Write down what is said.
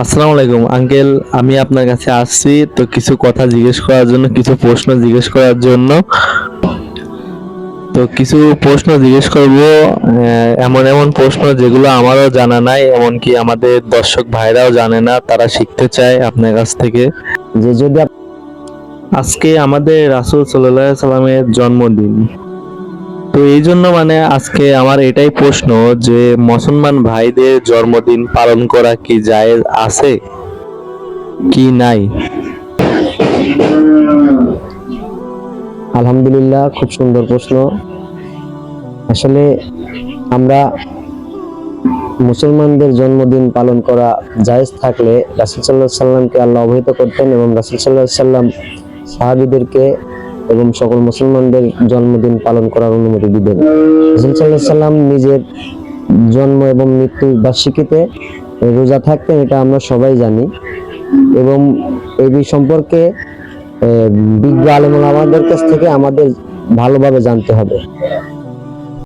আসসালামু আলাইকুম আঙ্কেল। আমি আপনার কাছে আসছি তো কিছু কথা জিজ্ঞেস করার জন্য, কিছু প্রশ্ন জিজ্ঞেস করার জন্য। তো কিছু প্রশ্ন জিজ্ঞেস করব, এমন এমন প্রশ্ন যেগুলো আমারও জানা নাই, এমনকি আমাদের দর্শক ভাইরাও জানে না, তারা শিখতে চায় আপনার কাছ থেকে। যে যদি আজকে আমাদের রাসূল সাল্লাল্লাহু আলাইহি সাল্লামের জন্মদিন। তো এই জন্য মানে আজকে আমার এটাই প্রশ্ন যে মুসলমান ভাইদের জন্মদিন পালন করা কি জায়েজ আছে কি নাই? আলহামদুলিল্লাহ, খুব সুন্দর প্রশ্ন। আসলে আমরা মুসলমানদের জন্মদিন পালন করা জায়েজ থাকলে রাসূল সাল্লাল্লাহু আলাইহি সাল্লামকে আল্লাহ অবহিত করতেন এবং রাসূল সাল্লাল্লাহু আলাইহি সাল্লাম সাহাবীদেরকে এবং সকল মুসলমানদের জন্মদিন পালন করার অনুমতি দিতেন। রাসূল সাল্লাল্লাহু আলাইহি সাল্লাম নিজের জন্ম এবং মৃত্যুর বার্ষিকীতে রোজা থাকতেন, এটা আমরা সবাই জানি। এবং এই সম্পর্কে বিজ্ঞ আলেম ওলামাদের কাছ থেকে আমাদের ভালোভাবে জানতে হবে।